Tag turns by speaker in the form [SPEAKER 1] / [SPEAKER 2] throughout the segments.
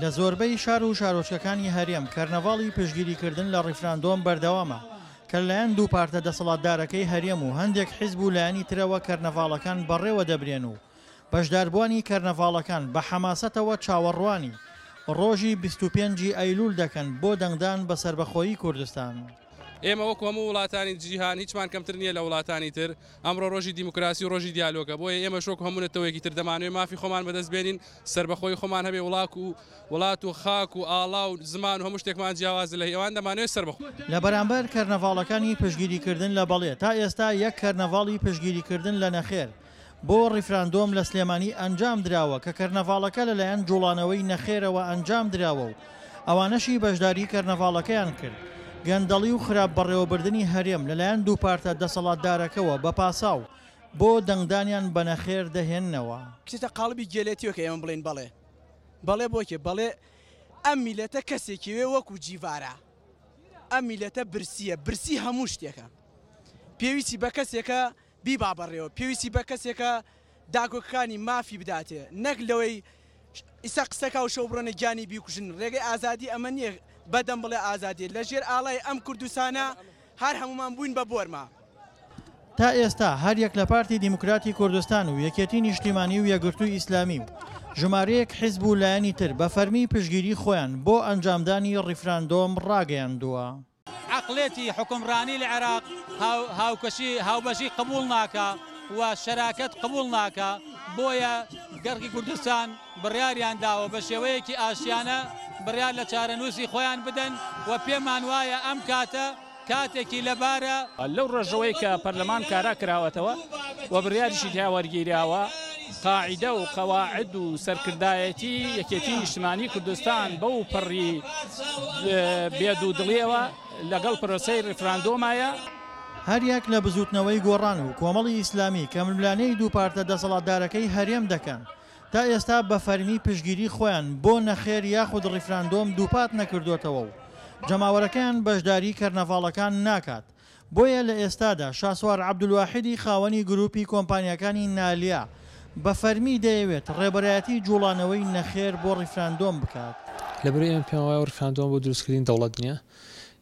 [SPEAKER 1] لە زۆربەی شار و شارۆچکەکانی هەرێم کەرنەڤاڵی پشتگیریکردن لە ڕیفراندۆم بەردەوامە کە لەلایەن دوو پارتە دەسەڵاتدارەکەی هەرێم و هەندێک حیزب و لایەنی ترەوە کەرنەڤاڵەکان بەڕێوە دەبرێن و بەشداربووانی کەرنەڤاڵەکان بە حەماسەتەوە چاوەڕوانی ڕۆژی 25 ئەیلول دەکەن بۆ دەنگدان بە سەربەخۆیی کوردستان.
[SPEAKER 2] ئێمە وەکو هەموو وڵاتانی جیهان هیچمان کەمتر نییە لە وڵاتانی تر ئەمڕۆ ڕۆژی دیموکراسی و ڕۆژی دیالۆگە بۆیە ئێمە شۆک هەمونەتەوەیەکی تر دەمانوێت مافی خۆمان بەدەستبێنین سەربەخۆی خۆمان هەبێ وڵات و خاک و ئاڵا و زمان و هەموو شتێکمان جیاواز لە هێوان دەمانوێت سەربەخۆ
[SPEAKER 1] لە بەرامبەر کەرنەڤاڵەکانی پشتگیریکردن لە بەڵێ تا ئێستا یەک کەرنەڤاڵی پشتگیریکردن لە نەخێر بۆ ڕیفراندۆم لە سلێمانی ئەنجام درراوە کە کەرنەڤاڵەکە لەلایەن جوڵانەوەی نەخێرەوە ئەنجام دراوە و ئەوانەشی بەشداری کەرنەڤاڵەکەیان کرد. گەندەڵی و خراپ بەڕێوەبردننی هەرێم لەلایەن دوو پارتە دەسەڵاتدارەکەەوە بە پاساو بۆ دەنگدانیان بە نەخێر دەهێننەوە.
[SPEAKER 3] کچتە قاڵبی گێلێتیوە کە ئێمە بڵێن بەڵێ بۆکێ بەڵێ ئەم میلەتە کەسێکیوێ وەکو جیڤارە ئەم میلەتە برسی هەموو شتێکە پێویستی بە کەسێکە بیبا بەڕێوە پێویستی بە کەسێکە داگۆکەکانی مافی بداتێ نەک لەوەی ئیسا قسەکە و شەو بڕۆنە گیانی بیکوژن ڕێگەی ئازادی ئەمە نییە بەدەم بڵێ ئازادی لە ژێر ئاڵای ئەم کوردستانە هەر هەمومان بووین بە بۆرما.
[SPEAKER 1] تا ئێستا هەر یەک لە پارتی دیموکراتی کوردستان و یەکێتی نیشتیمانی و یەکگرتووی ئیسلامی و ژمارەیەک حیزب و لایەنی تر بە فەرمی پشتگیری خۆیان بۆ ئەنجامدانی ڕیفراندۆم ڕاگەیاندووە.
[SPEAKER 4] عقلێتی حکومڕانی لە عێراق هاوبەشی قبول ناکە و شەراکەت قبول ناکە بۆیە گەڕکی کوردستان بڕیاریان داوە بە شێوەیەکی ئاشیانە بڕیار لە چارەنووسی خۆیان بدەن و پێمان وایە ئەم کاتێکی لەبارە
[SPEAKER 5] لەو ڕۆژەوەی کە پەرلەمان کارا کراوەتەوە و بڕیاریشی تیاوەرگیراوە قاعدە و قەواعد و سەرکردایەتی یەکێتی نیشتیمانی کوردستان بەو پەڕی بێدوودڵیەوە لەگەڵ پرۆسەی ڕیفراندۆمایە.
[SPEAKER 1] هەر یەک لە بزوتنەوەی گۆڕان و کۆمەڵی ئیسلامی کە ململانەی دوو پارتە دەسەڵاتدارەکەی هەرێم دەکەن تا ئێستا بە فەرمی پشتگیری خۆیان بۆ نەخێر یاخود ڕیفراندۆم دووپات نەکردوتەوە و جەماوەرەکەیان بەشداری کەرنەڤاڵەکان ناکات. بۆیە لە ئێستادا شاسوار عەبدولواحیدی خاوەنی گروپی کۆمپانیەکانی نالیا بە فەرمی دەیەوێت ڕێبەرایەتی جوڵانەوەی نەخێر بۆ ڕیفراندۆم بکات.
[SPEAKER 6] لەبەرەوەی ئێمە پێم وایە ڕیفراندۆم بۆ دروستکردنی دەوڵەت نییە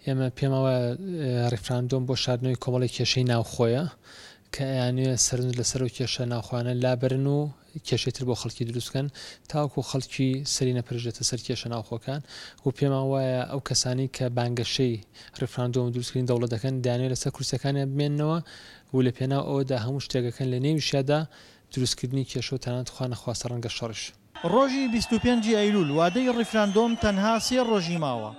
[SPEAKER 6] ئێمە پێم وایە ڕیفراندۆم بۆ شاردنەوەی کۆمەڵی کێشەی ناوخۆیە کە ئەیانوێ سەرنج لەسەر و کێشە ناوخواانە لابرن و کێشەیتر بۆ خەڵکی دروستکەن تاوەکو خەڵکی سەری نەپەرژێتە سەر کێشە ناوخۆکان و پێمان وایە ئەو کەسانی کە بانگەشەی ڕیفراندۆم دروستکردنی دەوڵەت دەکەن دانوێت لەسەر کورسەکانیان بمێننەوە و لە پێناو ئەوەدا هەموو شتێکەکەن لە نێویشیادا دروستکردنی کێشە و تەنانەت خوا نەخواستە ڕەنگە شەڕش.
[SPEAKER 1] ڕۆژی 25 ئەیلول وادەی ڕیفراندۆم تەنها 3 ڕۆژی ماوە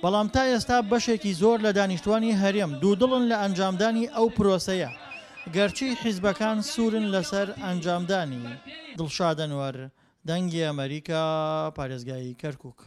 [SPEAKER 1] بەڵام تا ئێستا بەشێکی زۆر لە دانیشتوانی هەرێم دوودڵن لە ئەنجامدانی ئەو پرۆسەیە گەرچی حیزبەکان سوورن لەسەر ئەنجامدانی. دڵشاد ئەنوەر دەنگی ئەمریکا پارێزگای کەرکووک.